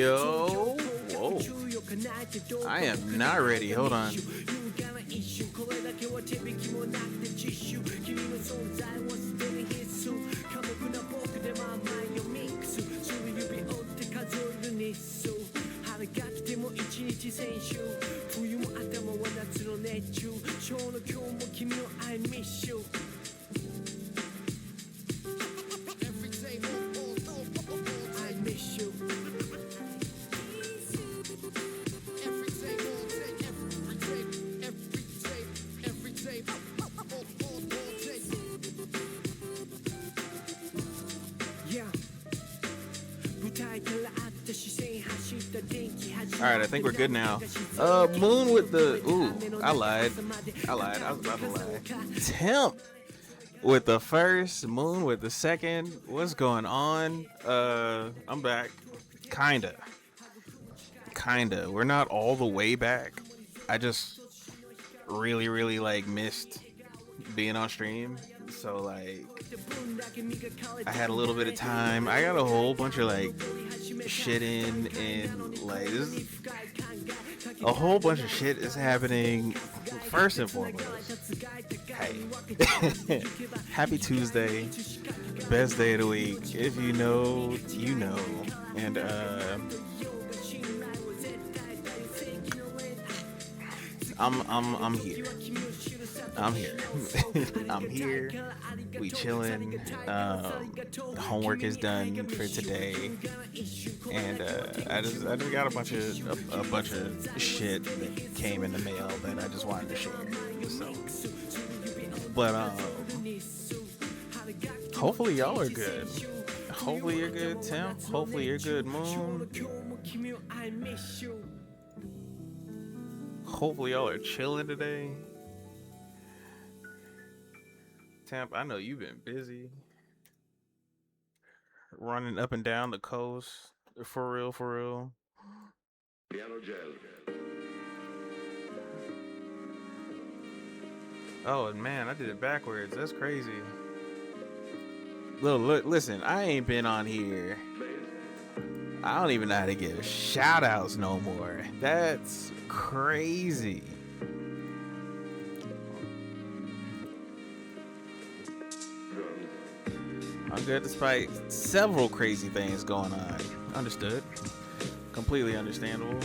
Yo, whoa. I am not ready. Hold on. All right, I think we're good now. Moon with the I lied. I was about to lie. Temp with the first, Moon with the second. What's going on? I'm back. Kinda. We're not all the way back. I just really like missed being on stream. So like I had a little bit of time. I got a whole bunch of like shit in, and like this is, a whole bunch of shit is happening. First and foremost, hey, happy Tuesday, best day of the week. If you know, you know. And I'm here. I'm here. I'm here. We chilling. Homework is done for today, and I just got a bunch of shit that came in the mail that I just wanted to share. So, but hopefully y'all are good. Hopefully you're good, Tim. Hopefully you're good, Moon. Hopefully y'all are chilling today. Tamp, I know you've been busy running up and down the coast. For real. Piano gel. Oh, man, I did it backwards. That's crazy. Look, listen, I ain't been on here. I don't even know how to give shout outs no more. That's crazy. I'm good despite several crazy things going on. Understood. Completely understandable.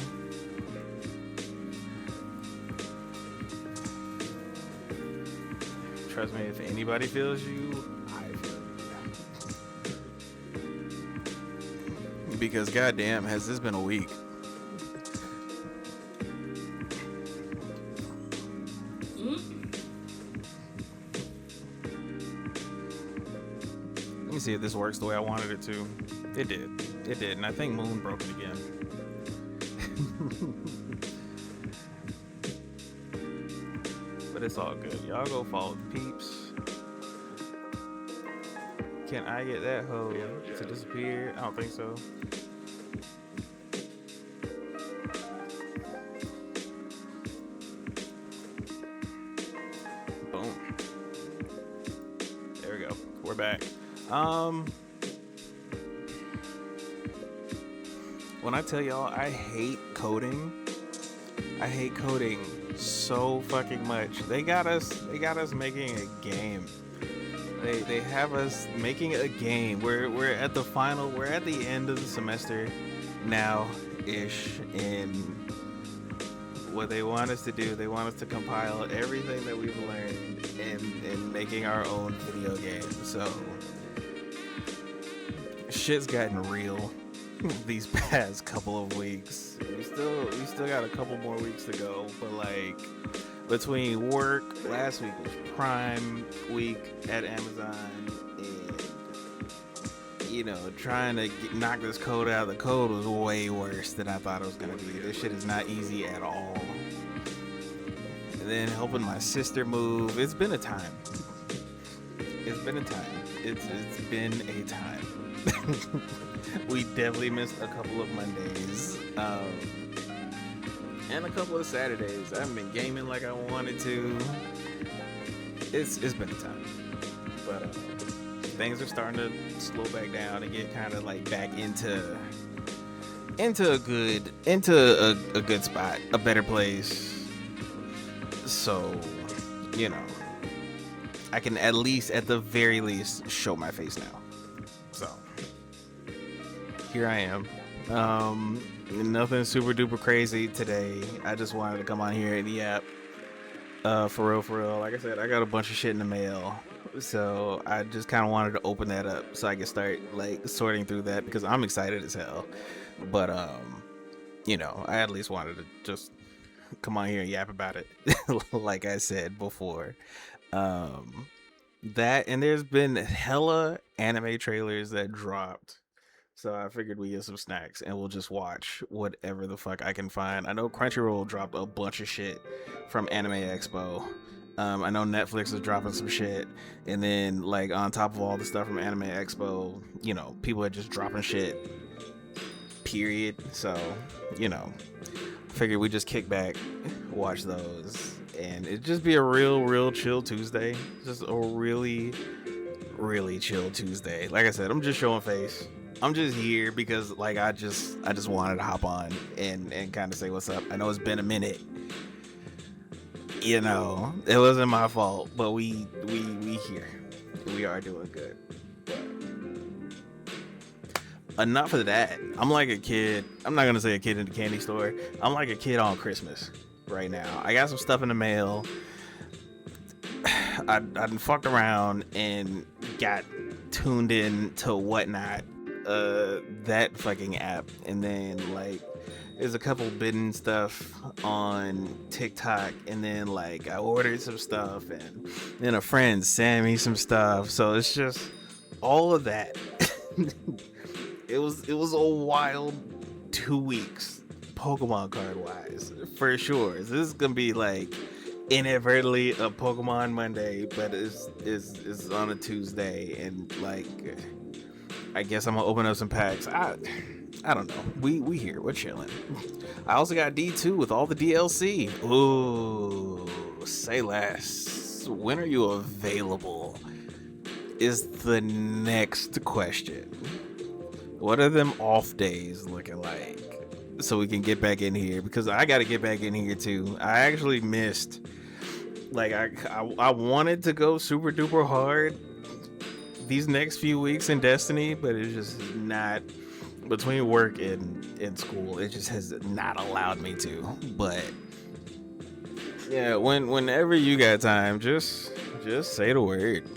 Trust me, if anybody feels you, I feel you. Because goddamn, has this been a week? Let me see if this works the way I wanted it to. It did, and I think Moon broke it again. But it's all good. Y'all go follow the peeps. Can I get that hoe to disappear? I don't think so. Boom. There we go. We're back. When I tell y'all I hate coding so fucking much. They got us making a game. They have us making a game. We're at the final, we're at the end of the semester now ish, and what they want us to do, they want us to compile everything that we've learned in making our own video game. So shit's gotten real these past couple of weeks. We still got a couple more weeks to go, but like between work, last week was Prime Week at Amazon, and you know, trying to knock this code out. The code was way worse than I thought it was gonna be. This shit is not easy at all. And then helping my sister move. It's been a time. It's been a time. We definitely missed a couple of Mondays, and a couple of Saturdays. I haven't been gaming like I wanted to. It's been a time, but things are starting to slow back down and get kind of like back into into a good spot, a better place. So, you know, I can at the very least, show my face now. So here I am. Nothing super duper crazy today. I just wanted to come on here and yap. For real. Like I said, I got a bunch of shit in the mail. So I just kind of wanted to open that up so I can start like sorting through that because I'm excited as hell. But you know, I at least wanted to just come on here and yap about it. Like I said before. That and there's been hella anime trailers that dropped. So I figured we get some snacks and we'll just watch whatever the fuck I can find. I know Crunchyroll dropped a bunch of shit from Anime Expo. I know Netflix is dropping some shit, and then like on top of all the stuff from Anime Expo, you know, people are just dropping shit. Period. So, you know, figured we just kick back, watch those, and it'd just be a real chill Tuesday. Just a really chill Tuesday. Like I said, I'm just showing face. I'm just here because like I just wanted to hop on and kind of say what's up. I know it's been a minute. You know, it wasn't my fault, but we here. We are doing good. Enough of that. I'm like a kid. I'm not gonna say a kid in the candy store. I'm like a kid on Christmas right now. I got some stuff in the mail. I done fucked around and got tuned in to Whatnot, that fucking app, and then like there's a couple bidden stuff on TikTok, and then like I ordered some stuff, and then a friend sent me some stuff. So it's just all of that. It was a wild 2 weeks, Pokemon card wise, for sure. This is gonna be like inadvertently a Pokemon Monday, but it's on a Tuesday, and like I guess I'm gonna open up some packs. I don't know. We here. We're chilling. I also got D2 with all the DLC. Ooh, say less. When are you available? Is the next question. What are them off days looking like? So we can get back in here, because I got to get back in here too. I actually missed. Like I wanted to go super duper hard these next few weeks in Destiny, but it's just not, between work and school, it just has not allowed me to. But yeah, whenever you got time, just say the word.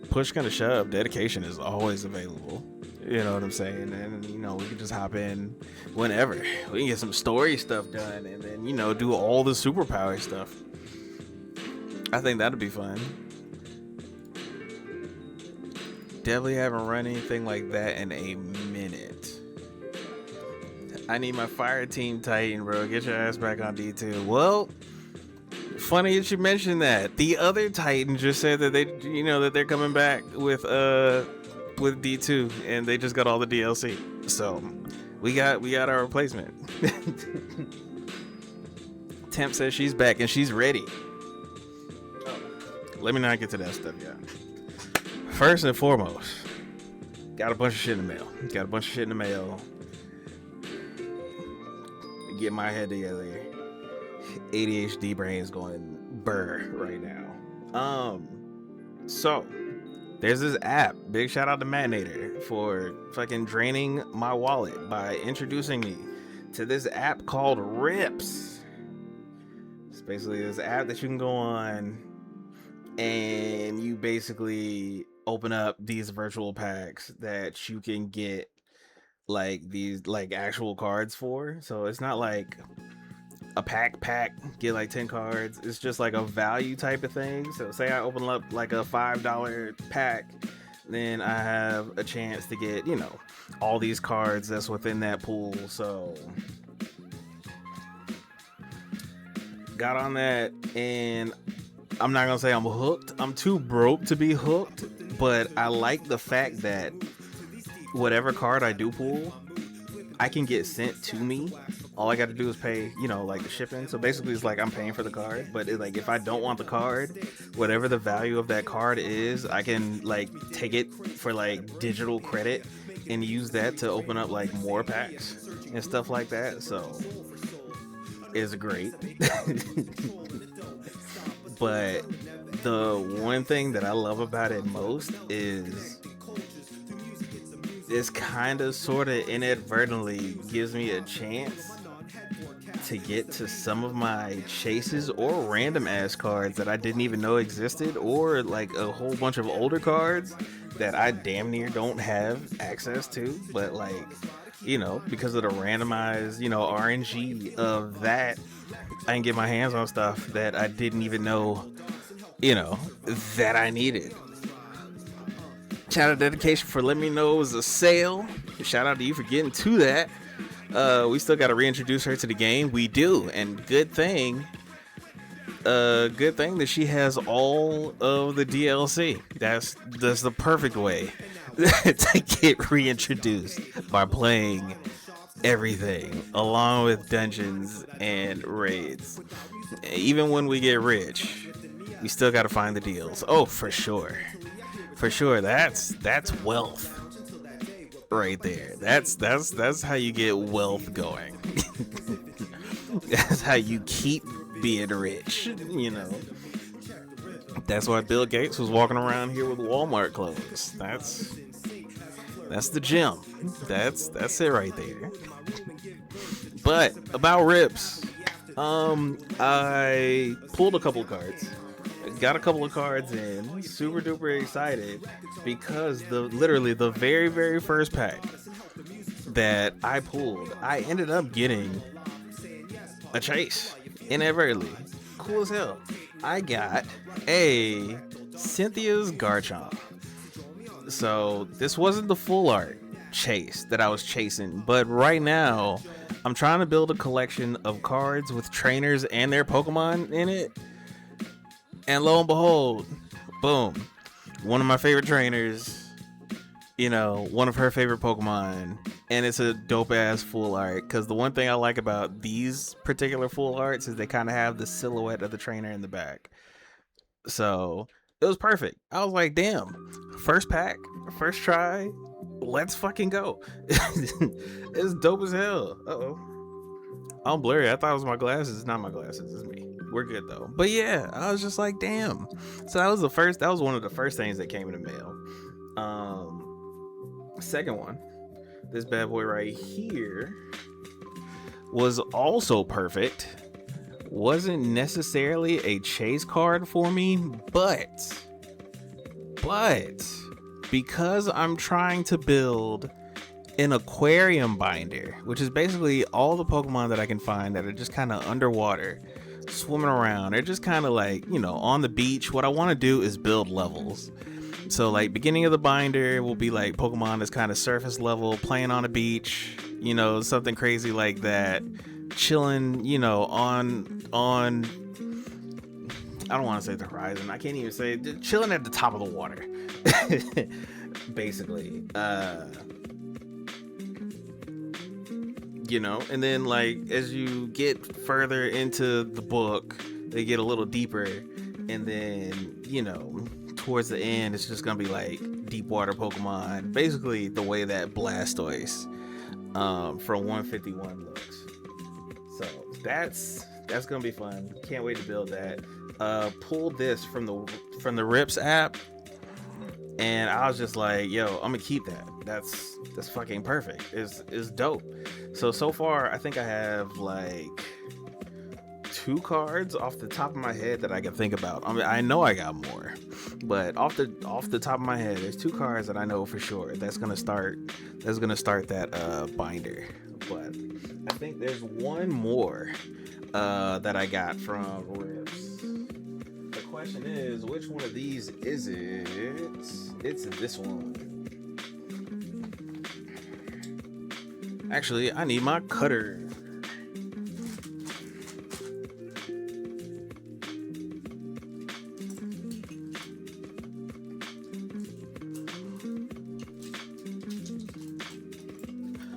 Push kind of shove, dedication is always available. You know what I'm saying? And you know, we can just hop in whenever. We can get some story stuff done, and then, you know, do all the superpower stuff. I think that'd be fun. Definitely haven't run anything like that in a minute. I need my fire team Titan, bro. Get your ass back on D2. Well, funny that you mentioned that. The other Titan just said that they, you know, that they're coming back with D2, and they just got all the DLC. So we got our replacement. Temp says she's back and she's ready. Let me not get to that stuff yet. First and foremost, got a bunch of shit in the mail. Get my head together. ADHD brain's going burr right now. So there's this app. Big shout out to Matinator for fucking draining my wallet by introducing me to this app called Rips. It's basically this app that you can go on, and you basically open up these virtual packs that you can get like these like actual cards for. So it's not like a pack get like 10 cards. It's just like a value type of thing. So say I open up like a $5 pack, then I have a chance to get, you know, all these cards that's within that pool. So got on that, and I'm not gonna say I'm hooked. I'm too broke to be hooked, but I like the fact that whatever card I do pull, I can get sent to me. All I got to do is pay, you know, like the shipping. So basically it's like I'm paying for the card, but it, like if I don't want the card, whatever the value of that card is, I can like take it for like digital credit and use that to open up like more packs and stuff like that. So it's great. But the one thing that I love about it most is this kind of sort of inadvertently gives me a chance to get to some of my chases or random ass cards that I didn't even know existed, or like a whole bunch of older cards that I damn near don't have access to, but like, you know, because of the randomized, you know, RNG of that, I can get my hands on stuff that I didn't even know, you know, that I needed. Shout out Dedication for letting me know it was a sale. Shout out to you for getting to that. We still got to reintroduce her to the game. We do, and good thing that she has all of the DLC. That's the perfect way to get reintroduced, by playing everything along with dungeons and raids. Even when we get rich, we still got to find the deals. Oh, for sure. For sure, that's wealth right there. That's how you get wealth going. That's how you keep being rich, you know. That's why Bill Gates was walking around here with Walmart clothes. That's the gem. That's it right there. But about rips, I pulled a couple of cards. Got a couple of cards in, super duper excited, because literally the very first pack that I pulled, I ended up getting a chase inadvertently. Cool as hell. I got a Cynthia's Garchomp. So this wasn't the full art chase that I was chasing, but right now I'm trying to build a collection of cards with trainers and their Pokemon in it. And lo and behold, boom, one of my favorite trainers, you know, one of her favorite Pokemon, and it's a dope ass full art. Because the one thing I like about these particular full arts is they kind of have the silhouette of the trainer in the back. So it was perfect. I was like, damn, first pack, first try, let's fucking go. It's dope as hell. Uh-oh. I'm blurry. I thought it was my glasses. It's not my glasses. It's me. We're good though. But yeah, I was just like, damn. So that was one of the first things that came in the mail. Second one, this bad boy right here was also perfect. Wasn't necessarily a chase card for me, but because I'm trying to build an aquarium binder, which is basically all the Pokemon that I can find that are just kind of underwater, swimming around. They're just kind of like, you know, on the beach. What I want to do is build levels. So like beginning of the binder will be like Pokemon that's kind of surface level, playing on a beach, you know, something crazy like that, chilling, you know, on I don't want to say the horizon. I can't even say, chilling at the top of the water. Basically. You know, and then like as you get further into the book, they get a little deeper, and then, you know, towards the end it's just gonna be like deep water Pokemon, basically the way that Blastoise from 151 looks. So that's gonna be fun. Can't wait to build that. Pulled this from the Rips app, and I was just like, yo, I'm gonna keep that. That's fucking perfect. It's dope. So far I think I have like 2 cards off the top of my head that I can think about. I mean, I know I got more, but off the top of my head, there's 2 cards that I know for sure that's gonna start that binder. But I think there's one more that I got from Rips. The question is, which one of these is it? It's this one. Actually, I need my cutter.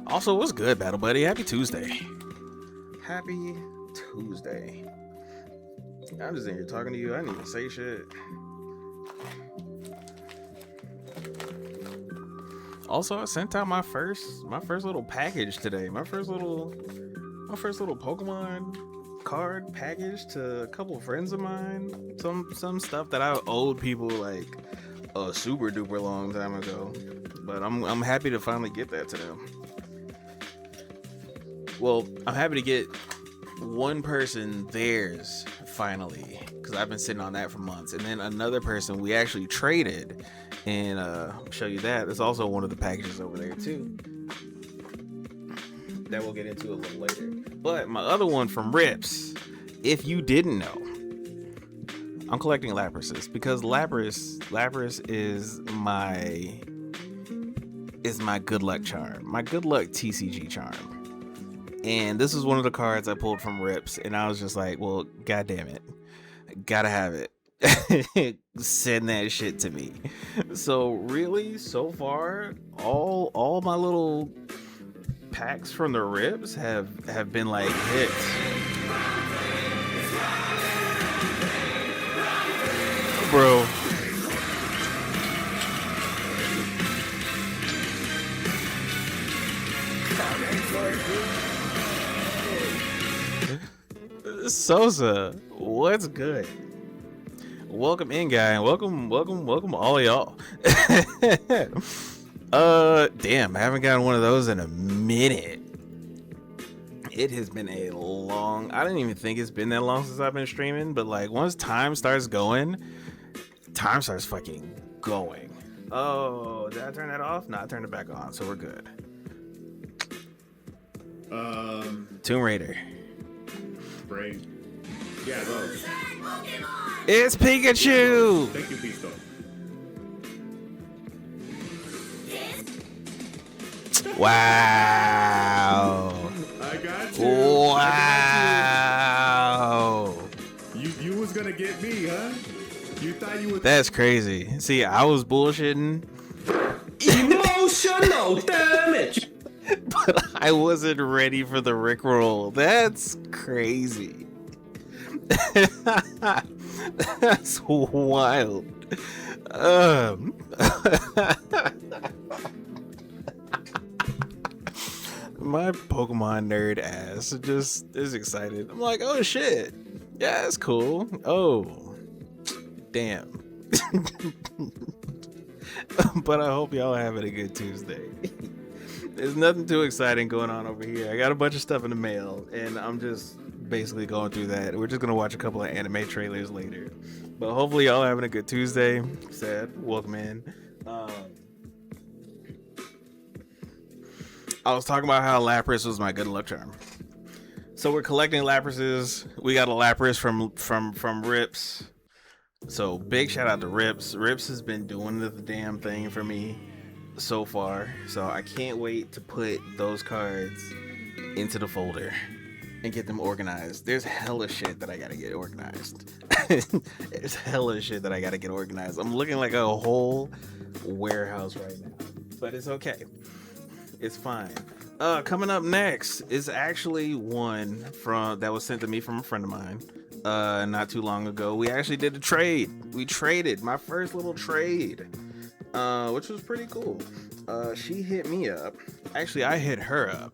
Also, what's good, Battle Buddy? Happy Tuesday. Happy Tuesday. I'm just in here talking to you. I didn't even say shit. Also, I sent out my first little package today. My first little Pokemon card package to a couple of friends of mine. Some stuff that I owed people like a super duper long time ago. But I'm happy to finally get that to them. Well, I'm happy to get one person theirs finally, because I've been sitting on that for months, and then another person we actually traded, and I'll show you that. There's also one of the packages over there too that we'll get into a little later. But my other one from Rips, if you didn't know, I'm collecting Laprases because Lapras is my good luck charm, my good luck TCG charm. And this is one of the cards I pulled from Rips, and I was just like, well, god damn it, gotta have it. Send that shit to me. So really, so far, all my little packs from the Rips have been like hits. Bro. Sosa, what's good? Welcome in, guy. Welcome all of y'all. Damn, I haven't gotten one of those in a minute. It has been a long, I didn't even think it's been that long since I've been streaming, but like once time starts going, time starts fucking going. Oh, did I turn that off? No, I turned it back on, so we're good. Tomb Raider. Brain. Yeah, those. It's Pikachu! Thank you, Pisto. Wow. I got you. Wow. You was gonna get me, huh? You thought you would. That's crazy. See, I was bullshitting. Emotional damage. But I wasn't ready for the Rickroll. That's crazy. That's wild. My Pokemon nerd ass just is excited. I'm like, oh shit. Yeah, that's cool. Oh, damn. But I hope y'all are having a good Tuesday. There's nothing too exciting going on over here. I got a bunch of stuff in the mail, and I'm just basically going through that. We're just gonna watch a couple of anime trailers later. But hopefully y'all are having a good Tuesday. Sad, welcome in. I was talking about how Lapras was my good luck charm. So we're collecting Laprases. We got a Lapras from Rips. So big shout out to Rips. Rips has been doing the damn thing for me so far. So I can't wait to put those cards into the folder and get them organized. There's hella shit that I gotta get organized. There's hella shit that I gotta get organized. I'm looking like a whole warehouse right now, but it's okay. It's fine. Coming up next is actually one that was sent to me from a friend of mine not too long ago. We actually did a trade. We traded my first little trade, which was pretty cool. She hit me up. Actually, I hit her up.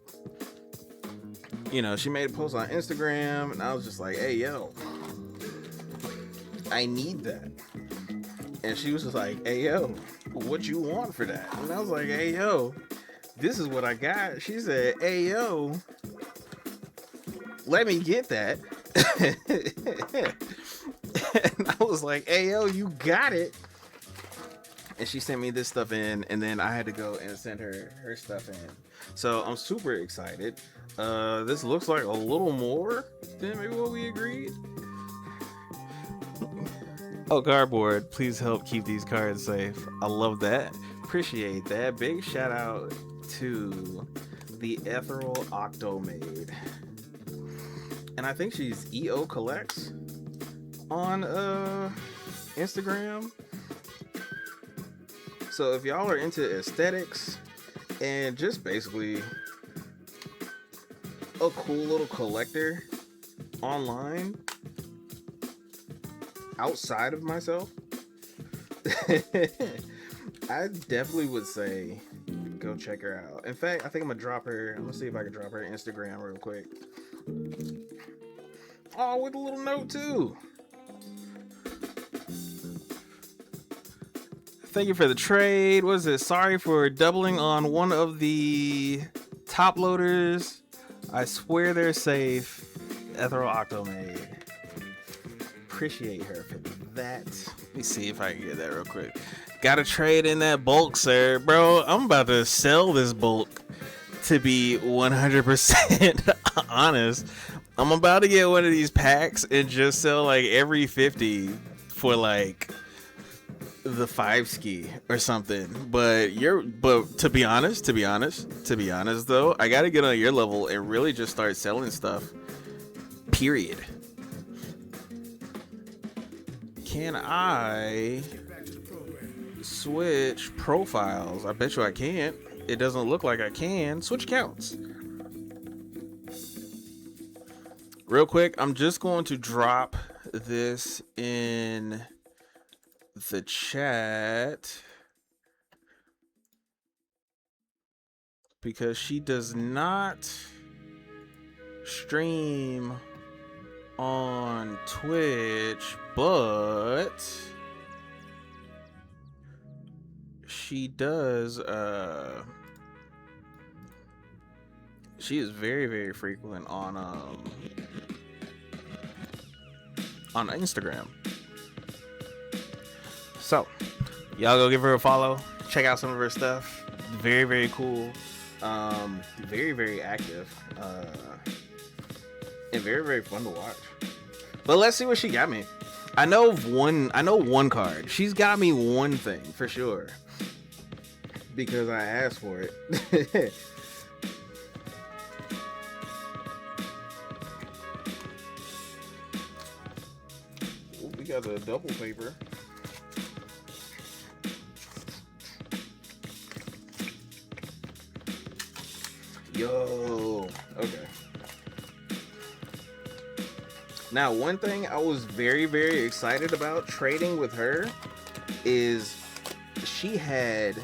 You know, she made a post on Instagram, and I was just like, hey, yo, I need that. And she was just like, hey, yo, what you want for that? And I was like, hey, yo, this is what I got. She said, hey, yo, let me get that. And I was like, hey, yo, you got it. And she sent me this stuff in, and then I had to go and send her stuff in. So I'm super excited. This looks like a little more than maybe what we agreed. Oh, cardboard, please help keep these cards safe. I love that. Appreciate that. Big shout out to the Ethereal Octomaid. And I think she's EO Collects on Instagram. So if y'all are into aesthetics and just basically a cool little collector online outside of myself, I definitely would say go check her out. In fact, I think I'm gonna drop her. I'm gonna see if I can drop her Instagram real quick. Oh, with a little note too. Thank you for the trade. What is it? Sorry for doubling on one of the top loaders. I swear they're safe. Ethereal Octomade. Appreciate her for that. Let me see if I can get that real quick. Gotta trade in that bulk, sir. Bro, I'm about to sell this bulk, to be 100% honest. I'm about to get one of these packs and just sell like every 50 for like the 5 ski or something. But to be honest though, I gotta get on your level and really just start selling stuff. Period. Can I switch profiles? I bet you I can't. It doesn't look like I can. Switch accounts. Real quick, I'm just going to drop this in the chat because she does not stream on Twitch, but she does she is very, very frequent on Instagram. So y'all go give her a follow, check out some of her stuff. Very, very cool. Very, very active. And very, very fun to watch. But let's see what she got me. I know one card. She's got me one thing for sure, because I asked for it. Ooh, we got the double paper. Yo, okay. Now, one thing I was very, very excited about trading with her is she had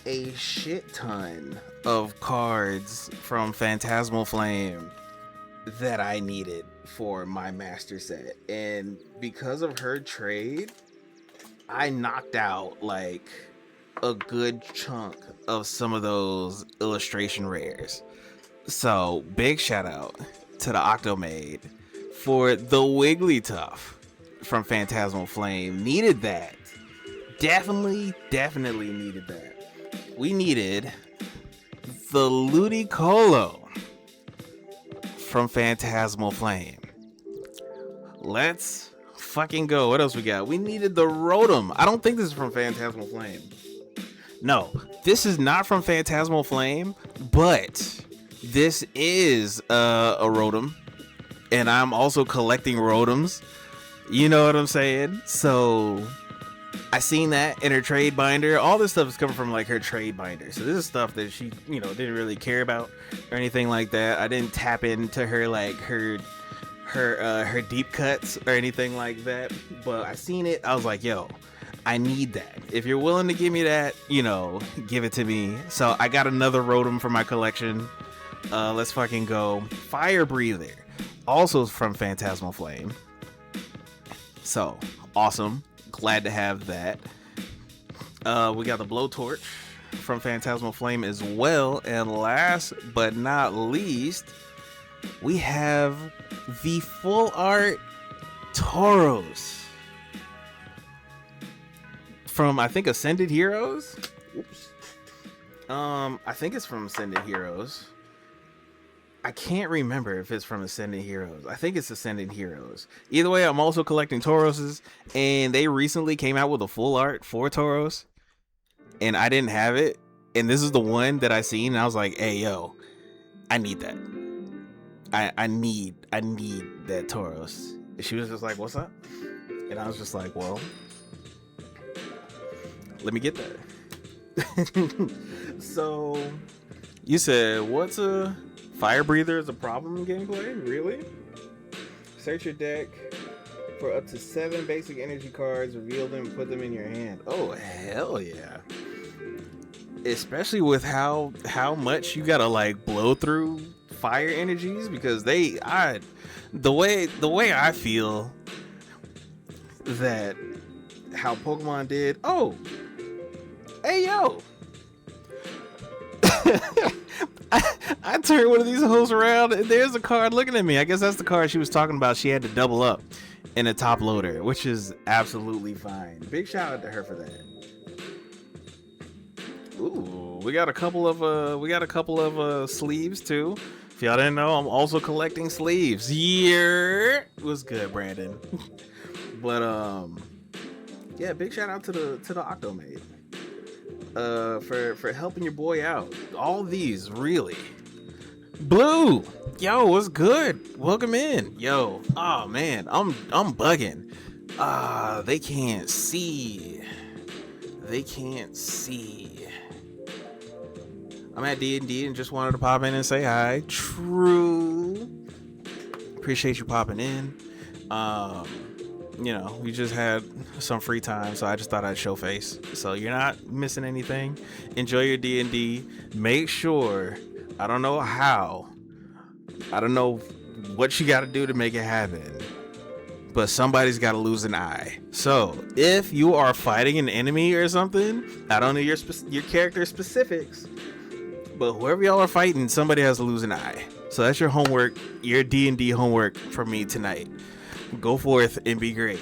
a shit ton of cards from Phantasmal Flame that I needed for my master set. And because of her trade, I knocked out like a good chunk of some of those illustration rares. So big shout out to the Octomade for the Wigglytuff from Phantasmal Flame. Needed that. Definitely needed that. We needed the Ludicolo from Phantasmal Flame. Let's fucking go. What else we got? We needed the Rotom. I don't think this is from Phantasmal Flame. No, this is not from Phantasmal Flame, but this is a Rotom. And I'm also collecting Rotoms. You know what I'm saying? So I seen that in her trade binder. All this stuff is coming from like her trade binder. So this is stuff that she, didn't really care about or anything like that. I didn't tap into her like her deep cuts or anything like that. But I seen it. I was like, yo, I need that. If you're willing to give me that, give it to me. So I got another Rotom for my collection. Let's fucking go. Fire Breather. Also from Phantasmal Flame. So awesome. Glad to have that. We got the Blowtorch from Phantasmal Flame as well. And last but not least, we have the full art Tauros from, I think, Ascended Heroes. Oops. I think it's from Ascended Heroes. I can't remember if it's from Ascended Heroes. I think it's Ascended Heroes. Either way, I'm also collecting Tauroses, and they recently came out with a full art for Tauros, and I didn't have it. And this is the one that I seen, and I was like, "Hey, yo, I need that. I need that Tauros." And she was just like, "What's up?" And I was just like, "Well, let me get that." So you said, "What's a Fire Breather is a problem in gameplay?" Really? Search your deck for up to 7 basic energy cards, reveal them, and put them in your hand. Oh, hell yeah. especially with how much you gotta like blow through fire energies, because the way I feel that how Pokemon did. Oh, hey yo. I turned one of these hoes around and there's a card looking at me. I guess that's the card she was talking about. She had to double up in a top loader, which is absolutely fine. Big shout out to her for that. Ooh, we got a couple of sleeves too. If y'all didn't know, I'm also collecting sleeves. Yeah, it was good, Brandon. But yeah, big shout out to the Octomate. For helping your boy out. All these really. Blue, yo, what's good? Welcome in, yo. Oh man, I'm bugging. They can't see. They can't see. I'm at D&D and just wanted to pop in and say hi. True. Appreciate you popping in. You know, we just had some free time, so I just thought I'd show face. So you're not missing anything. Enjoy your D&D. Make sure, I don't know how, I don't know what you got to do to make it happen, but somebody's got to lose an eye. So if you are fighting an enemy or something, I don't know your character specifics, but whoever y'all are fighting, somebody has to lose an eye. So that's your homework, your D&D homework for me tonight. Go forth and be great.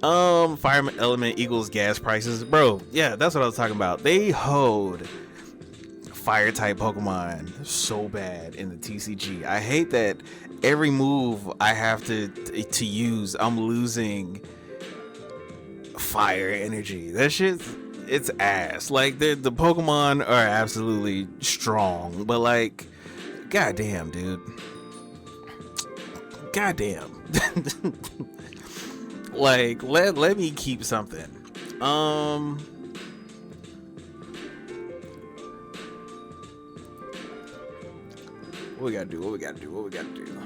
Fire element equals gas prices, bro. Yeah, that's what I was talking about. They hoed fire type Pokemon so bad in the TCG. I hate that every move I have to use, I'm losing fire energy. That shit, it's ass. Like the Pokemon are absolutely strong, but like, goddamn, dude. Goddamn. Like, let me keep something. What we gotta do? What we gotta do?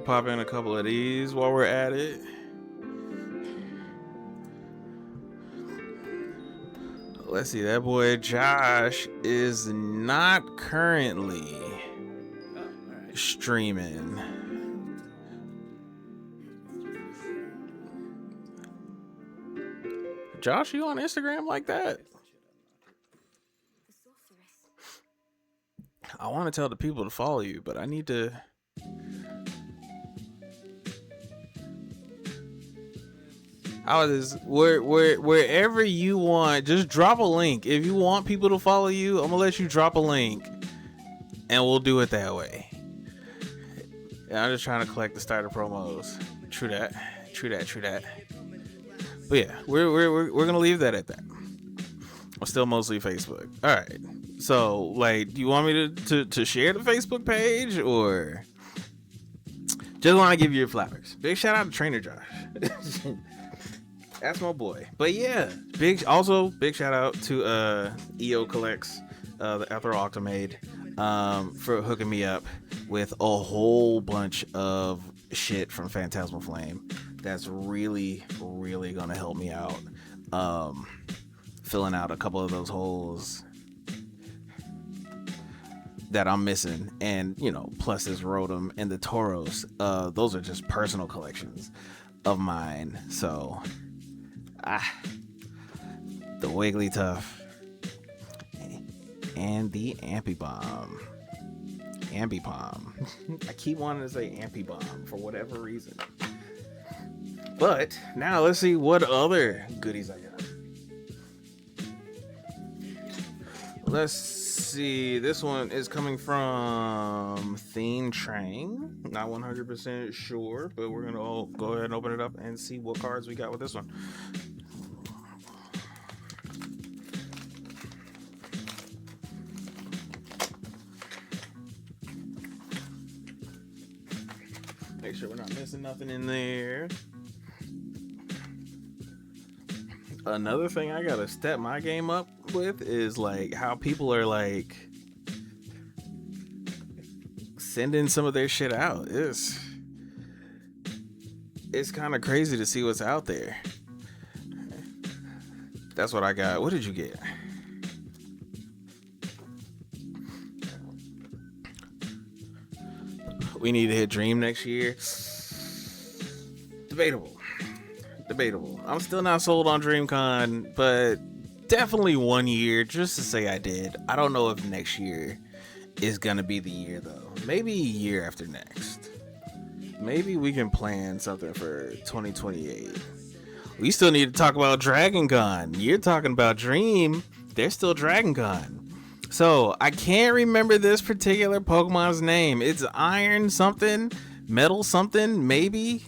Pop in a couple of these while we're at it. Let's see, that boy Josh is not currently streaming. Josh, you on Instagram like that? I want to tell the people to follow you, but I need to. Wherever you want, just drop a link. If you want people to follow you, I'm gonna let you drop a link, and we'll do it that way. Yeah, I'm just trying to collect the starter promos. True that. But yeah, we're gonna leave that at that. I'm still mostly Facebook. All right. So, like, do you want me to share the Facebook page, or just want to give you your flowers? Big shout out to Trainer Josh. That's my boy. But yeah, big shout out to EO Collects, the Ethereal Octomade, for hooking me up with a whole bunch of shit from Phantasmal Flame. That's really gonna help me out. Filling out a couple of those holes that I'm missing, and plus this Rotom and the Tauros. Those are just personal collections of mine. So the Wigglytuff and the Ambipom. I keep wanting to say Ambipom for whatever reason. But now let's see what other goodies I got. Let's see. This one is coming from Theme Train. Not 100% sure, but we're gonna all go ahead and open it up and see what cards we got with this one. Make sure we're not missing nothing in there. Another thing I gotta step my game up with is like how people are like sending some of their shit out. it's kind of crazy to see what's out there. That's what I got. What did you get? We need to hit Dream next year. Debatable. Debatable. I'm still not sold on DreamCon, but definitely 1 year just to say I did. I don't know if next year is gonna be the year though. Maybe a year after next. Maybe we can plan something for 2028. We still need to talk about Dragon Con. You're talking about Dream. There's still Dragon Con. So I can't remember this particular Pokemon's name. It's Iron something, Metal something, maybe.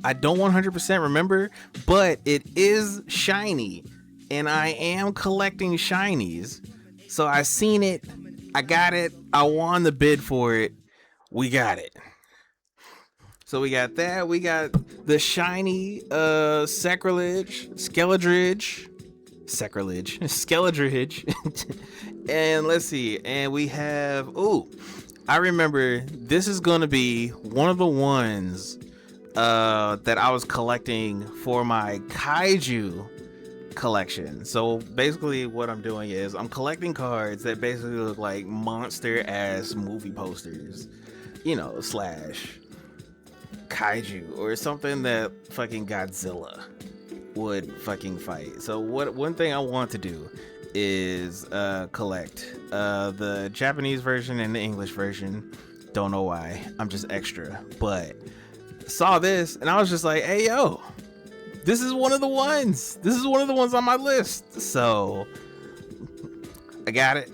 I don't 100% remember, but it is shiny, and I am collecting shinies. So I seen it, I got it, I won the bid for it. We got it. So we got that. We got the shiny Sacrilege, and let's see. And we have, ooh, I remember this is gonna be one of the ones that I was collecting for my kaiju collection. So basically what I'm doing is I'm collecting cards that basically look like monster ass movie posters, you know, slash kaiju or something that fucking Godzilla would fucking fight. So one thing I want to do is collect the Japanese version and the English version. Don't know why, I'm just extra, but saw this and I was just like, hey yo, this is one of the ones on my list. So I got it.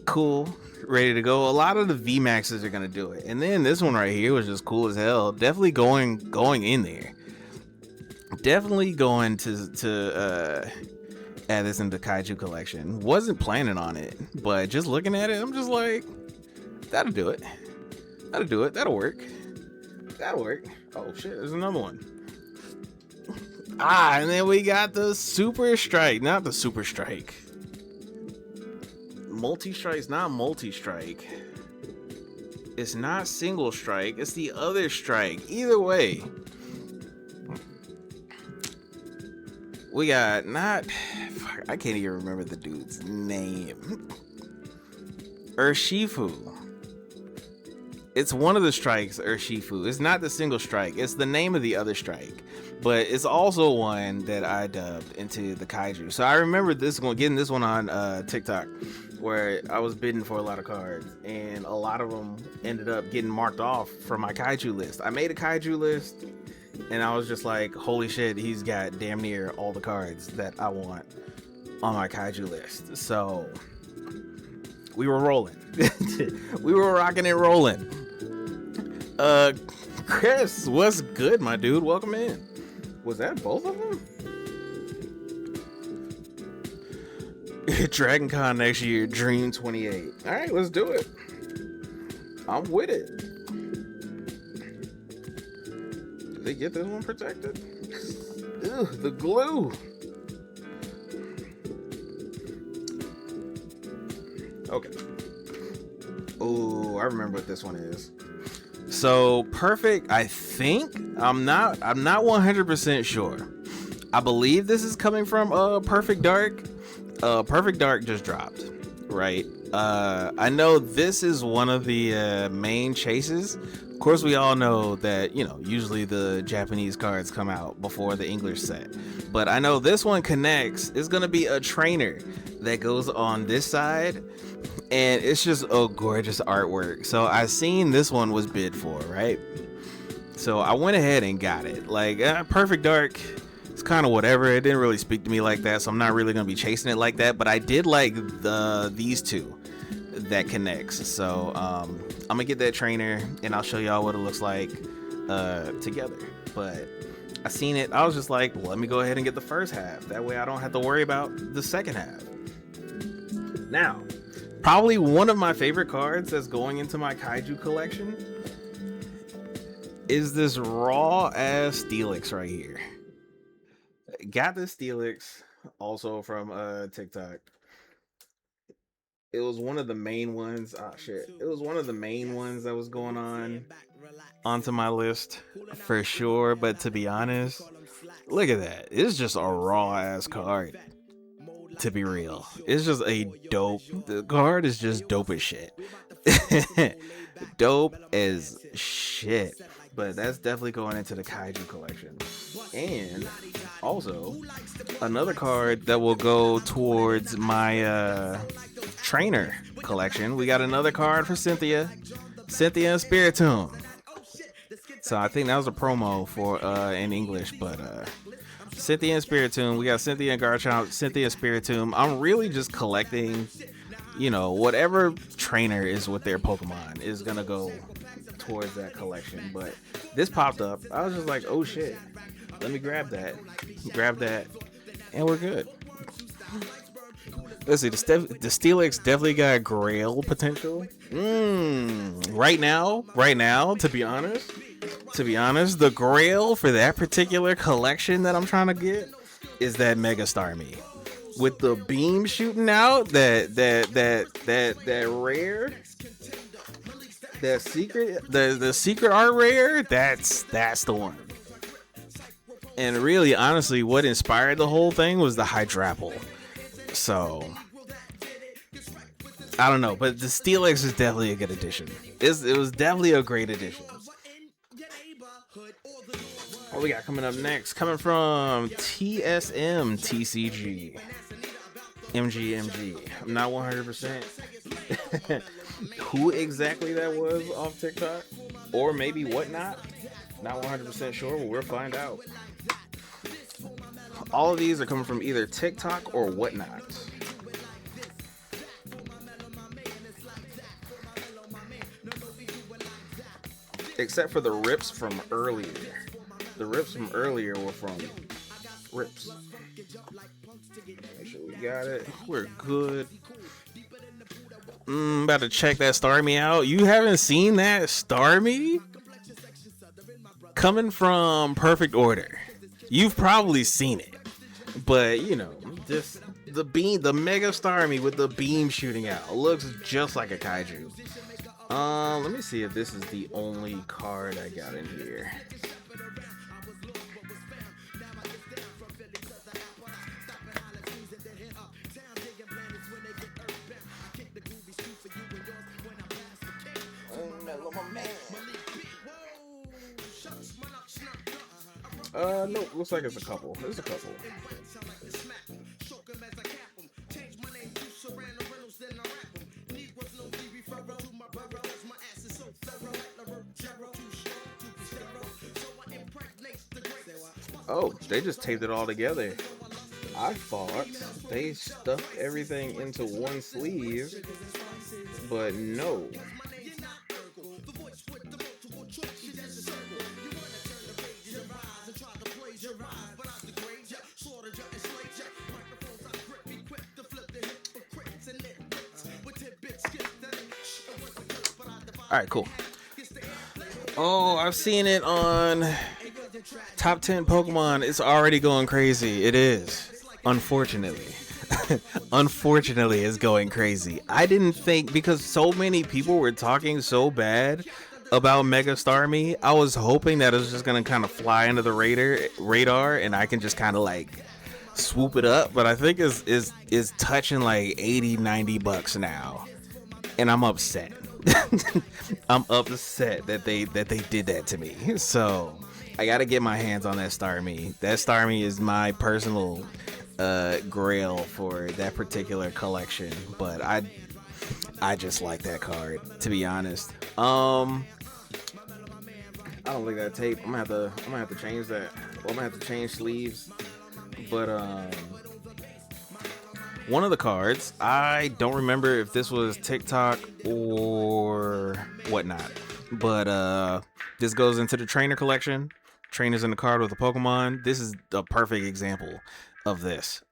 Cool, ready to go. A lot of the VMAXs are gonna do it, and then this one right here was just cool as hell. Definitely going in there. Definitely going to add this into kaiju collection. Wasn't planning on it, but just looking at it, I'm just like, that'll do it. That'll work. Oh shit, there's another one. And then we got the Super Strike, not the Super Strike. Multi-strike's not multi-strike. It's not single strike. It's the other strike. Either way, we got not. Fuck, I can't even remember the dude's name. Urshifu. It's one of the strikes, Urshifu. It's not the single strike. It's the name of the other strike. But it's also one that I dubbed into the kaiju. So I remember getting this one on TikTok, where I was bidding for a lot of cards, and a lot of them ended up getting marked off from my kaiju list. I made a kaiju list, and I was just like, holy shit, he's got damn near all the cards that I want on my kaiju list. So we were rolling. We were rocking and rolling. Chris, what's good, my dude? Welcome in. Was that both of them? Dragon Con next year, Dream 28. All right, let's do it. I'm with it. Did they get this one protected? Ew, the glue. Okay. Oh, I remember what this one is. So perfect, I think. I'm not 100% sure. I believe this is coming from Perfect Dark. Perfect Dark just dropped, right? I know this is one of the main chases. Of course, we all know that, you know, usually the Japanese cards come out before the English set. But I know this one connects. It's going to be a trainer that goes on this side. And it's just a gorgeous artwork. So I seen this one was bid for, right? So I went ahead and got it. Like, Perfect Dark, it's kind of whatever. It didn't really speak to me like that, so I'm not really gonna be chasing it like that. But I did like these two that connects. So I'm gonna get that trainer, and I'll show y'all what it looks like together. But I seen it. I was just like, well, let me go ahead and get the first half. That way I don't have to worry about the second half. Now, probably one of my favorite cards that's going into my kaiju collection is this raw ass Steelix right here. Got this Steelix also from TikTok. It was one of the main ones. It was one of the main ones that was going on. onto my list for sure. But to be honest, look at that. It's just a raw ass card. To be real, it's just a dope. The card is just dope as shit. Dope as shit. But that's definitely going into the Kaiju collection. And also, another card that will go towards my trainer collection. We got another card for Cynthia and Spiritomb. So I think that was a promo for in English, but Cynthia and Spiritomb. We got Cynthia and Garchomp, Cynthia Spiritomb. I'm really just collecting, whatever trainer is with their Pokemon is gonna go towards that collection. But this popped up. I was just like, oh shit. Let me grab that, and we're good. Let's see, the Steelix definitely got Grail potential. Right now, to be honest, the Grail for that particular collection that I'm trying to get is that Mega Starmie. With the beam shooting out, that rare, that secret, the secret art rare, that's the one. And really, honestly, what inspired the whole thing was the Hydrapple. So, I don't know, but the Steelix is definitely a good addition. It was definitely a great addition. What we got coming up next? Coming from TSM TCG. MGMG. I'm not 100% who exactly that was off TikTok. Or maybe whatnot. Not 100% sure, but we'll find out. All of these are coming from either TikTok or whatnot. Except for the rips from earlier. The rips from earlier were from rips. Make sure we got it. We're good. About to check that Starmie out. You haven't seen that Starmie? Coming from Perfect Order. You've probably seen it. But, just the Mega Starmie with the beam shooting out. Looks just like a Kaiju. Let me see if this is the only card I got in here. No, looks like it's a couple. There's a couple. Oh, they just taped it all together. I thought they stuffed everything into one sleeve, but no. All right, cool. Oh, I've seen it on Top 10 Pokemon. It's already going crazy. It is. Unfortunately. Unfortunately, it's going crazy. I didn't think, because so many people were talking so bad about Mega Starmie, I was hoping that it was just going to kind of fly under the radar and I can just kind of like swoop it up. But I think it's touching like $80-$90 now. And I'm upset. I'm upset that they did that to me. So I gotta get my hands on that Starmie. That Starmie is my personal grail for that particular collection. But I just like that card, to be honest. I don't like that tape. I'm gonna have to change that. Well, I'm gonna have to change sleeves. But one of the cards, I don't remember if this was TikTok or whatnot, but this goes into the trainer collection. Trainers in the card with a Pokemon. This is a perfect example of this.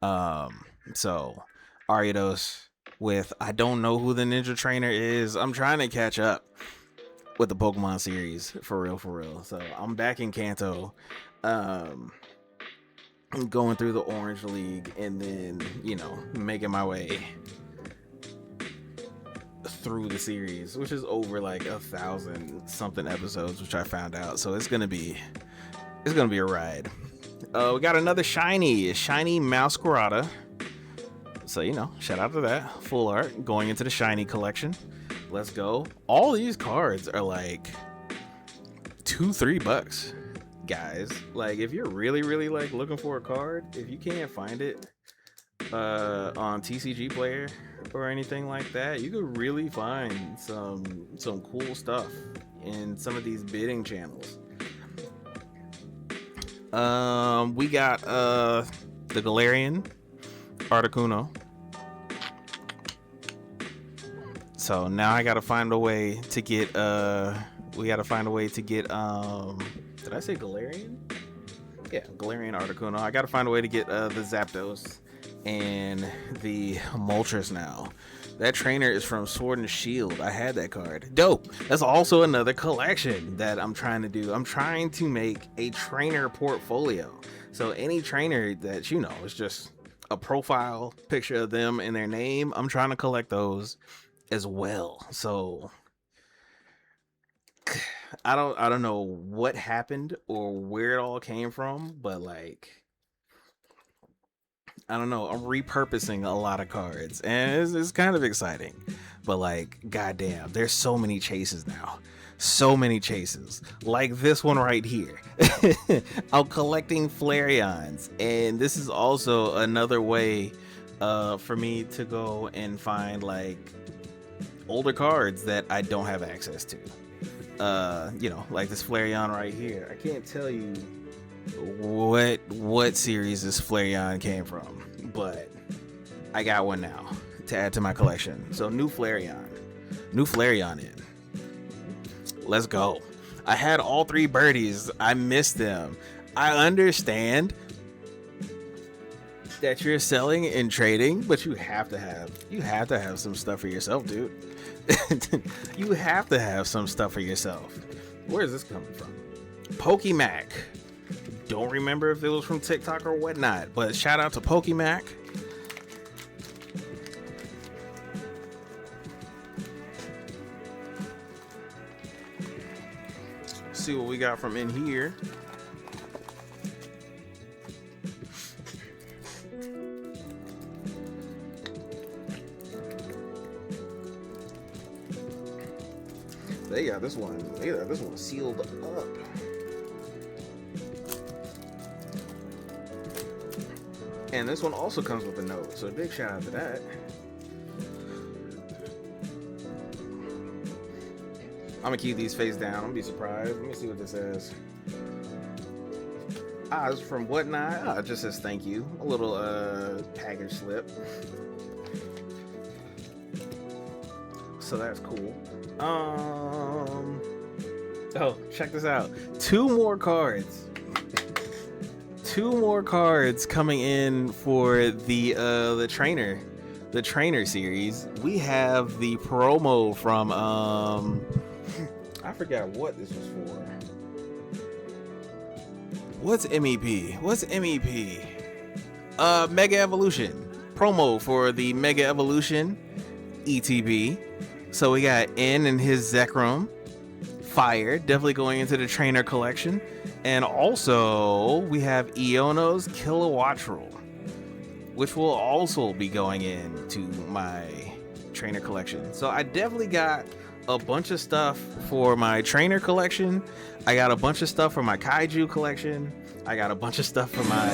So Ariados with, I don't know who the Ninja Trainer is. I'm trying to catch up with the Pokemon series for real. So I'm back in Kanto. Going through the Orange League and then, making my way through the series, which is over like 1,000 something episodes, which I found out. So it's gonna be a ride. We got another shiny Masquerada. So, you know, shout out to that. Full art going into the shiny collection. Let's go. All these cards are like $2-3, guys. Like, if you're really like looking for a card, if you can't find it on TCG Player or anything like that, you could really find some cool stuff in some of these bidding channels. We got the Galarian Articuno. So now I gotta find a way to get did I say Galarian? Yeah, Galarian Articuno. I gotta find a way to get the Zapdos and the Moltres now. That trainer is from Sword and Shield. I had that card. Dope. That's also another collection that I'm trying to do. I'm trying to make a trainer portfolio. So any trainer that, you know, is just a profile picture of them and their name, I'm trying to collect those as well. So I don't know what happened or where it all came from, but like, I don't know. I'm repurposing a lot of cards, and it's kind of exciting. But like, goddamn, there's so many chases now. So many chases. Like this one right here. I'm collecting Flareons, and this is also another way for me to go and find like older cards that I don't have access to. You know, like this Flareon right here. I can't tell you what series this Flareon came from, but I got one now to add to my collection. So new Flareon in. Let's go. I had all 3 birdies. I missed them. I understand that you're selling and trading, but you have to have some stuff for yourself, dude. You have to have some stuff for yourself. Where is this coming from? Pokemac. Don't remember if it was from TikTok or whatnot, but shout out to Pokemac. See what we got from in here. They got this one sealed up. And this one also comes with a note, so big shout out to that. I'm gonna keep these face down. I'm gonna be surprised. Let me see what this says. It's from whatnot. It just says thank you. A little package slip. So that's cool. Oh, check this out. 2 more cards. 2 more cards coming in for the trainer series. We have the promo from I forgot what this was for. What's MEP? Mega Evolution. Promo for the Mega Evolution ETB. So we got N and his Zekrom. Fire, definitely going into the trainer collection. And also we have Iono's Kilowattrel, which will also be going into my trainer collection. So I definitely got a bunch of stuff for my trainer collection. I got a bunch of stuff for my Kaiju collection. I got a bunch of stuff for my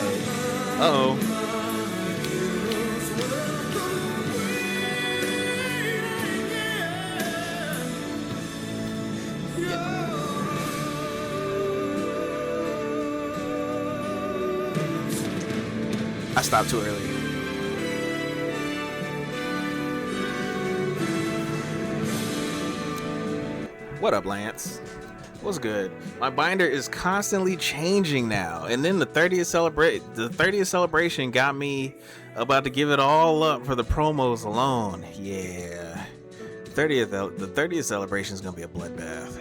I stopped too early. What up, Lance? What's good? My binder is constantly changing now, and then the 30th celebration got me about to give it all up for the promos alone. Yeah, the 30th celebration is gonna be a bloodbath.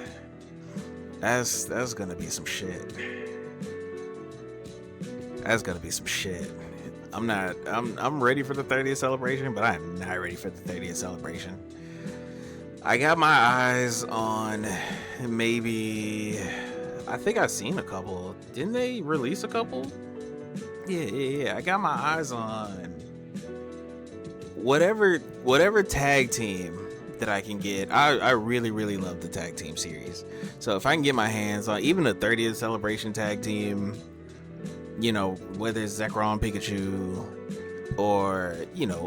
That's gonna be some shit. That's gonna be some shit. I'm ready for the 30th celebration, but I'm not ready for the 30th celebration. I got my eyes on maybe. I think I've seen a couple. Didn't they release a couple? Yeah. I got my eyes on whatever tag team that I can get. I really love the tag team series. So if I can get my hands on even a 30th celebration tag team, whether it's Zekrom Pikachu or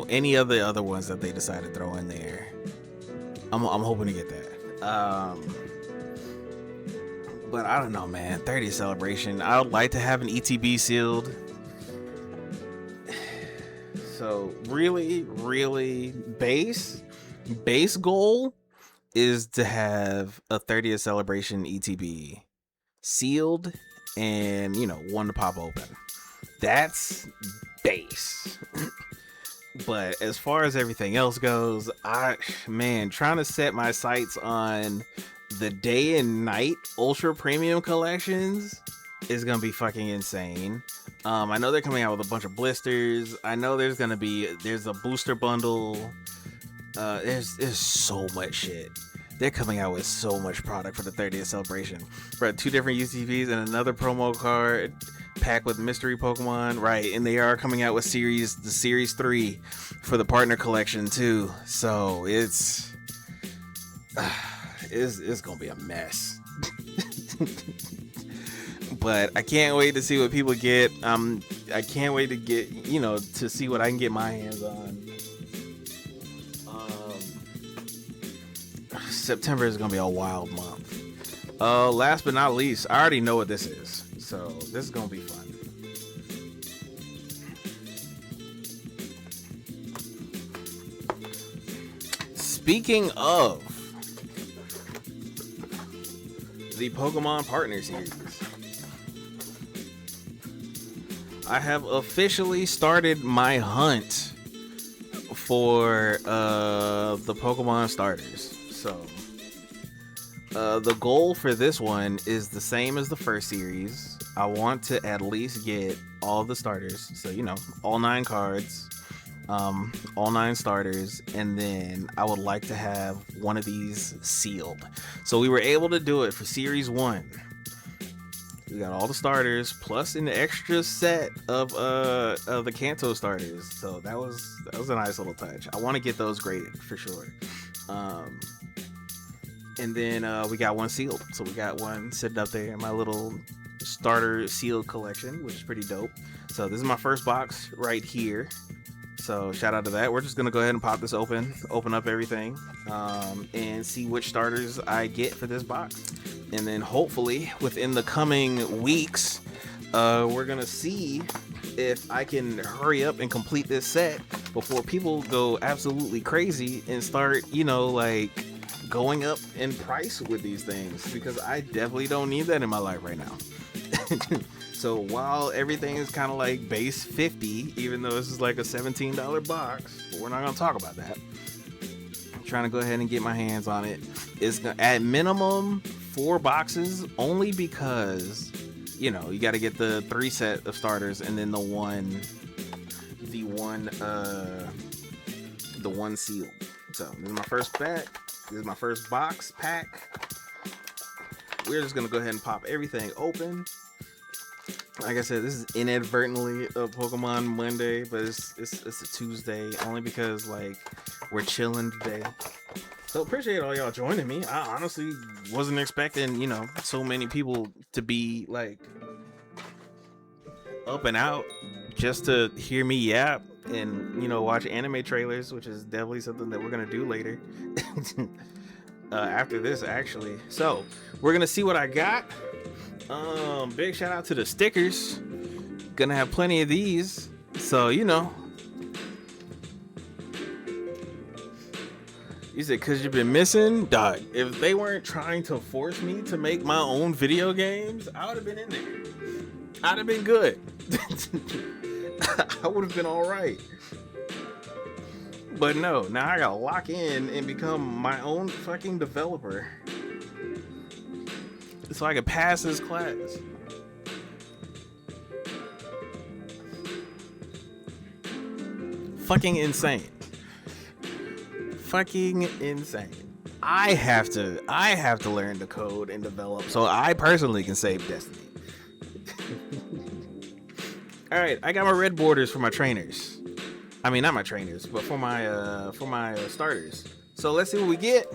any of the other ones that they decide to throw in there, I'm hoping to get that. But I don't know, man. 30th celebration. I would like to have an ETB sealed. So really base goal is to have a 30th celebration ETB sealed and one to pop open. That's base. But as far as everything else goes, trying to set my sights on the day and night ultra premium collections is gonna be fucking insane. I know they're coming out with a bunch of blisters. I know there's a booster bundle. There's so much shit. They're coming out with so much product for the 30th celebration. Bro, 2 different UTVs and another promo card pack with mystery Pokemon, right? And they are coming out with the series 3 for the partner collection too. So it's gonna be a mess. But I can't wait to see what people get. I can't wait to get to see what I can get my hands on. September is gonna be a wild month. Last but not least, I already know what this is, so this is gonna be fun. Speaking of the Pokemon Partner Series, I have officially started my hunt for the Pokemon starters. So the goal for this one is the same as the first series. I want to at least get all the starters, so all 9 cards, all 9 starters, and then I would like to have one of these sealed. So we were able to do it for series 1. We got all the starters plus an extra set of the Kanto starters. So that was a nice little touch. I want to get those graded for sure. And then we got one sealed. So we got one sitting up there in my little starter sealed collection, which is pretty dope. So this is my first box right here. So shout out to that. We're just going to go ahead and pop this open up everything, and see which starters I get for this box. And then hopefully within the coming weeks, we're going to see if I can hurry up and complete this set before people go absolutely crazy and start, going up in price with these things, because I definitely don't need that in my life right now. So while everything is kind of like base 50, even though this is like a $17 box, but we're not going to talk about that. I'm trying to go ahead and get my hands on it. It's at minimum 4 boxes, only because you got to get the 3 set of starters and then the one sealed. So this is my first pack. This is my first box pack. We're just gonna go ahead and pop everything open. Like I said, this is inadvertently a Pokemon Monday, but it's a Tuesday, only because we're chilling today. So appreciate all y'all joining me. I honestly wasn't expecting so many people to be up and out just to hear me yap and watch anime trailers, which is definitely something that we're gonna do later. After this, actually. So we're gonna see what I got. Big shout out to the stickers. Gonna have plenty of these, so you said because you've been missing, dog. If they weren't trying to force me to make my own video games, I would have been in there. I'd have been good. I would have been all right. But no, now I gotta lock in and become my own fucking developer so I can pass this class. Fucking insane. Fucking insane. I have to learn to code and develop so I personally can save Destiny. All right, I got my red borders for my trainers. I mean, not my trainers, but for my starters. So let's see what we get.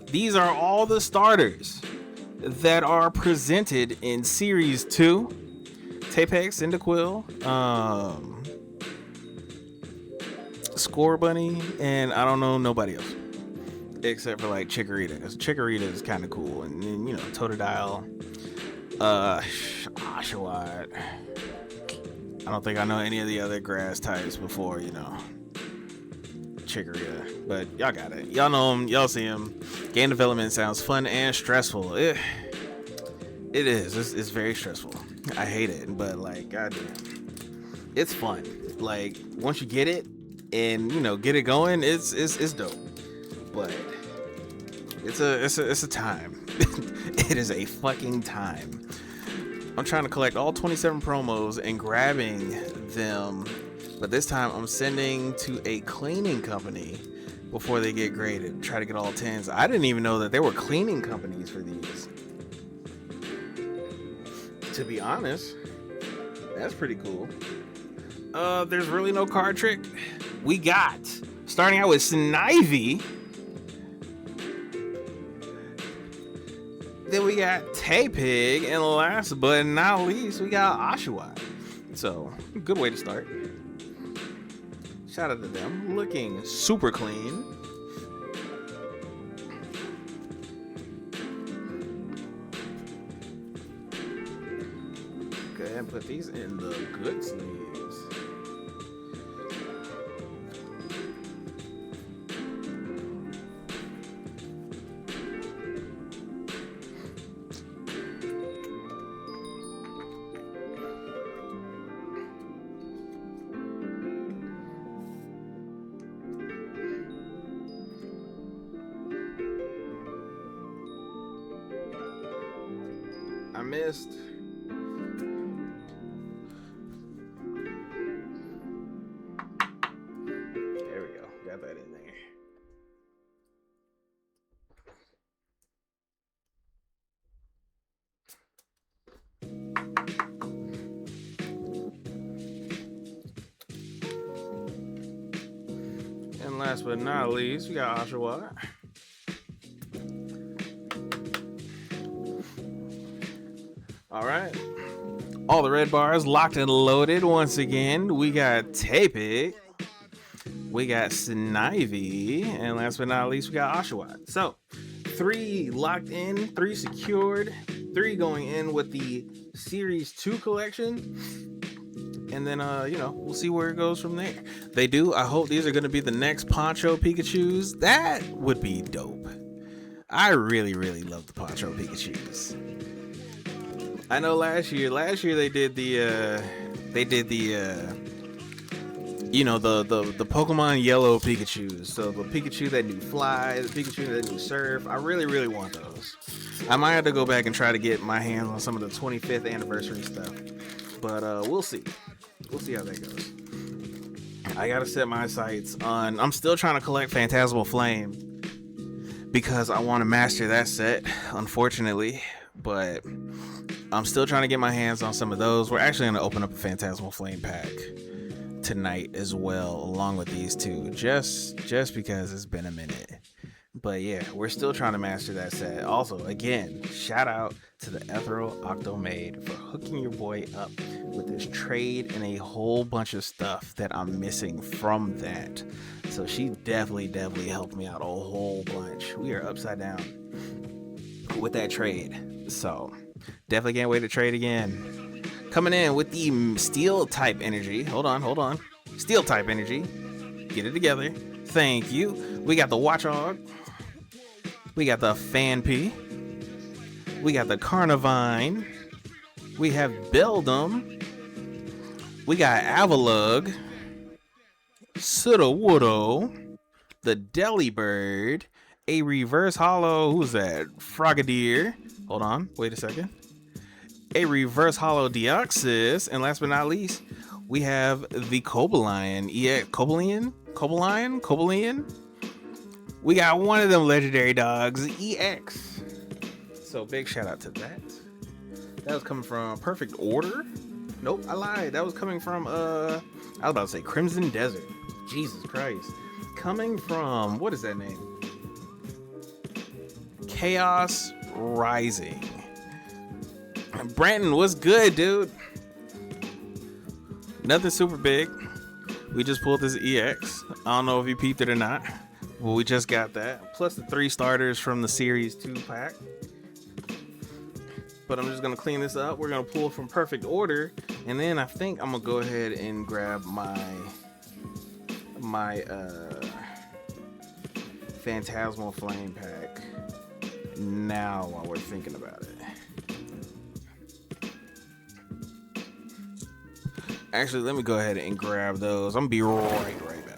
These are all the starters that are presented in Series 2. Tapex, Cyndaquil, Score Bunny, and I don't know nobody else. Except for like Chikorita. Because Chikorita is kind of cool. And then, you know, Totodile, Oshawott. I don't think I know any of the other grass types before, you know, Chikorita. But y'all got it. Y'all know them. Y'all see them. Game development sounds fun and stressful. It is. It's very stressful. I hate it. But, like, goddamn. It's fun. Like, once you get it and, you know, get it going, it's dope. But it's a time. It is a fucking time. I'm trying to collect all 27 promos and grabbing them, but this time I'm sending to a cleaning company before they get graded. Try to get all 10s. I didn't even know that there were cleaning companies for these. To be honest, that's pretty cool. There's really no card trick. We got, starting out with Snivy. Then we got Tapig, and last but not least, we got Oshawott. So, good way to start. Shout out to them. Looking super clean. Go ahead and put these in the good sleeves. I missed. There we go. Got that in there. And last but not least, we got Oshawott. All right. All the red bars locked and loaded once again. We got Tapig. We got Snivy. And last but not least, we got Oshawott. So, 3 locked in, 3 secured, 3 going in with the Series 2 collection. And then, you know, we'll see where it goes from there. I hope these are going to be the next Poncho Pikachus. That would be dope. I really, really love the Poncho Pikachus. I know last year they did the you know, the Pokemon Yellow Pikachus. So the Pikachu that knew Fly, the Pikachu that knew Surf. I really, really want those. I might have to go back and try to get my hands on some of the 25th anniversary stuff. But we'll see. We'll see how that goes. I gotta set my sights on. I'm still trying to collect Phantasmal Flame because I want to master that set, unfortunately. But I'm still trying to get my hands on some of those. We're actually going to open up a Phantasmal Flame pack tonight as well, along with these two, just because it's been a minute. But yeah, we're still trying to master that set. Also, again, shout out to the Ethereal Octomade for hooking your boy up with this trade and a whole bunch of stuff that I'm missing from that. So she definitely helped me out a whole bunch. We are upside down with that trade. So definitely can't wait to trade again. Coming in with the Steel type energy. Hold on. Steel type energy. Get it together. Thank you. We got the Watchog. We got the Fanpy. We got the Carnivine. We have Beldum. We got Avalugg. Sudowoodo. The Delibird. A reverse hollow. Who's that? Frogadier. Hold on. Wait a second. A reverse hollow Deoxys. And last but not least, we have the Cobalion. Yeah, Cobalion? We got one of them legendary dogs, EX. So big shout out to that. That was coming from Perfect Order. Nope, I lied. That was coming from I was about to say Crimson Desert. Jesus Christ. Coming from, what is that name? Chaos Rising. Brandon, what's good, dude? Nothing super big. We just pulled this EX. I don't know if you peeped it or not. Well, we just got that. Plus the 3 starters from the Series 2 pack. But I'm just going to clean this up. We're going to pull from Perfect Order. And then I think I'm going to go ahead and grab my Phantasmal Flame pack now while we're thinking about it. Actually, let me go ahead and grab those. I'm gonna be right back.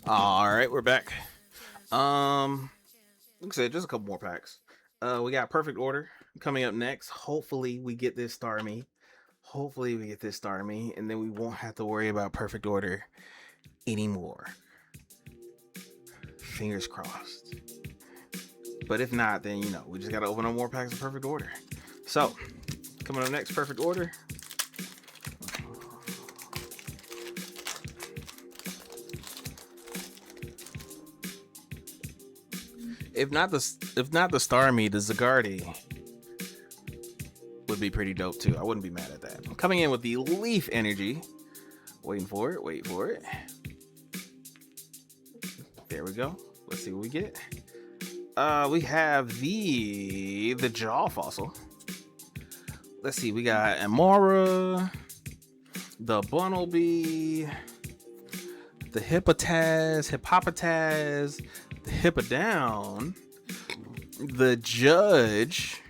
All right, we're back. Like I said, just a couple more packs. We got Perfect Order coming up next. Hopefully, we get this Starmie. And then we won't have to worry about Perfect Order anymore. Fingers crossed. But if not, then we just gotta open up more packs of Perfect Order. So, coming up next, Perfect Order. If not the Starmie, the Zagardi would be pretty dope too. I wouldn't be mad at that. I'm coming in with the Leaf Energy. Wait for it. There we go. Let's see what we get. We have the Jaw Fossil. Let's see. We got Amora, the Bunnelby, the Hippotaz, the Hippodon, the Judge.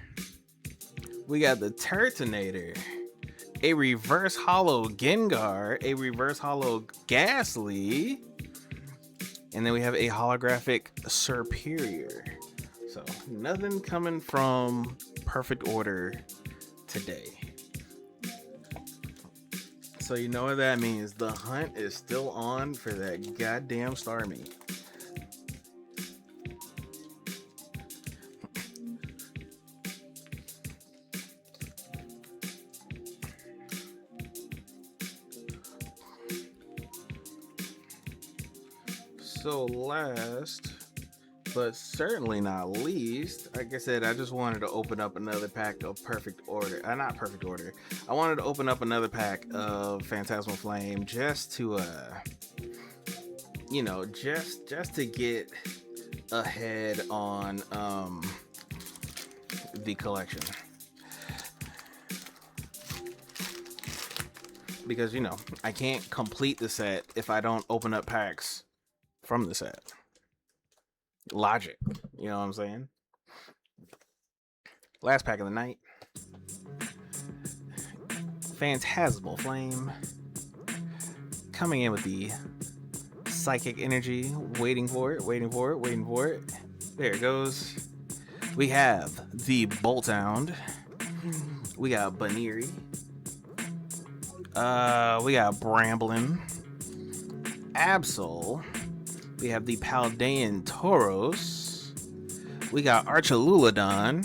We got the Turtonator, a reverse hollow Gengar, a reverse hollow Ghastly, and then we have a holographic Superior. So nothing coming from Perfect Order today. So you know what that means. The hunt is still on for that goddamn Starmie. So last, but certainly not least, like I said, I just wanted to open up another pack of Perfect Order. Not Perfect Order. I wanted to open up another pack of Phantasmal Flame just to, just to get ahead on the collection. Because, I can't complete the set if I don't open up packs from the set. Logic, you know what I'm saying? Last pack of the night. Phantasmal Flame coming in with the psychic energy. Waiting for it. There it goes. We have the Bolthound. We got Baniri. We got Bramblin. Absol. We have the Paldean Tauros. We got Archaludon.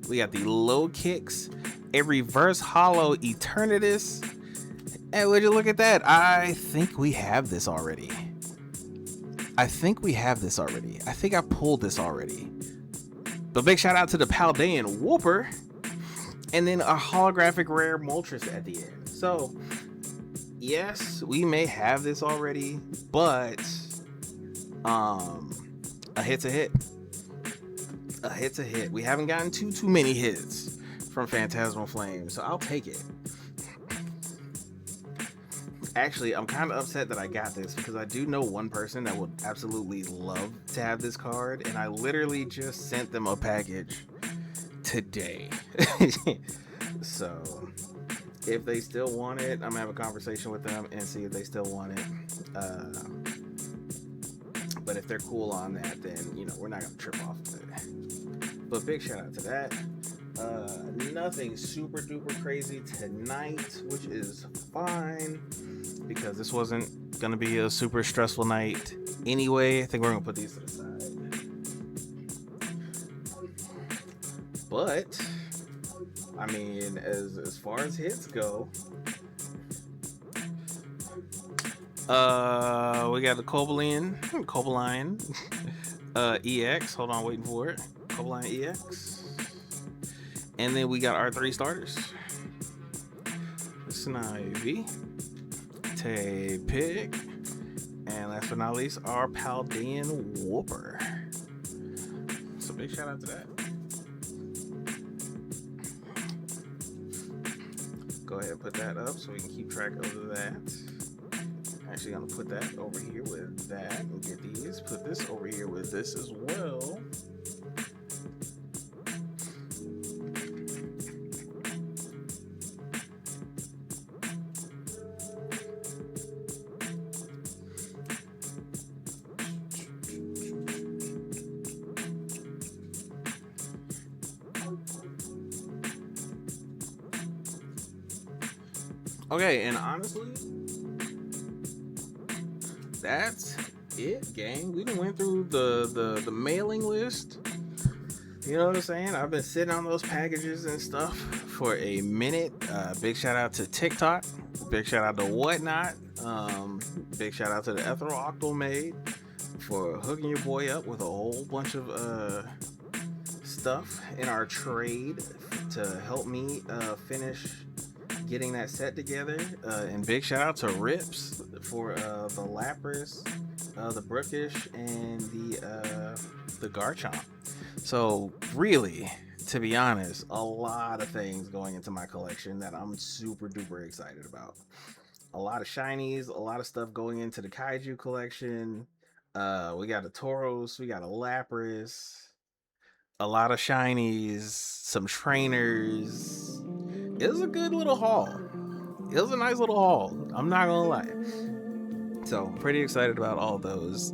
We got the Low Kicks. A Reverse Hollow Eternatus. And would you look at that? I think we have this already. I think I pulled this already. But big shout out to the Paldean Whooper. And then a holographic rare Moltres at the end. So, yes, we may have this already, but a hit's a hit. We haven't gotten too many hits from Phantasmal Flame, so I'll take it. Actually, I'm kind of upset that I got this because I do know one person that would absolutely love to have this card, and I literally just sent them a package today. So if they still want it, I'm gonna have a conversation with them and see if they still want it. But if they're cool on that, then we're not gonna trip off of it. But big shout out to that. Nothing super duper crazy tonight, which is fine because this wasn't gonna be a super stressful night anyway. I think we're gonna put these to the side. But I mean, as far as hits go, we got the Cobalion EX. Hold on, waiting for it. Cobalion EX. And then we got our 3 starters. Snivy, Tay-Pig, and last but not least, our Paldean Whooper. So big shout out to that. Go ahead and put that up so we can keep track of that. Actually, I'm gonna put that over here with that and get these. Put this over here with this as well. Okay, and honestly, that's it, gang. We done went through the mailing list. You know what I'm saying? I've been sitting on those packages and stuff for a minute. Big shout out to TikTok. Big shout out to Whatnot. Big shout out to the Ethereal Octomade for hooking your boy up with a whole bunch of stuff in our trade to help me finish getting that set together. And big shout out to Rips for the Lapras, the Brookish, and the Garchomp. So really, to be honest, a lot of things going into my collection that I'm super duper excited about. A lot of shinies, a lot of stuff going into the Kaiju collection. We got a Tauros, we got a Lapras, a lot of shinies, some trainers. It was a good little haul. It was a nice little haul. I'm not gonna lie. So I'm pretty excited about all those.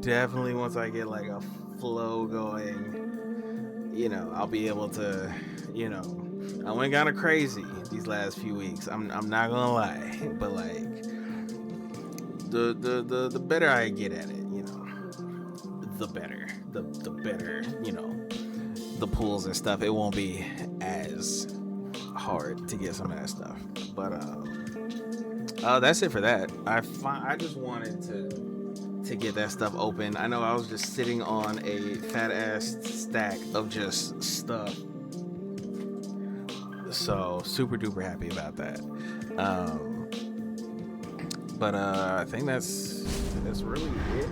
Definitely once I get like a flow going, I'll be able to, I went kind of crazy these last few weeks. I'm not gonna lie, but like the better I get at it, the better, the better, the pulls and stuff. It won't be as hard to get some of that stuff. But that's it for that. I just wanted to get that stuff open. I know I was just sitting on a fat ass stack of just stuff, so super duper happy about that. But I think that's really it.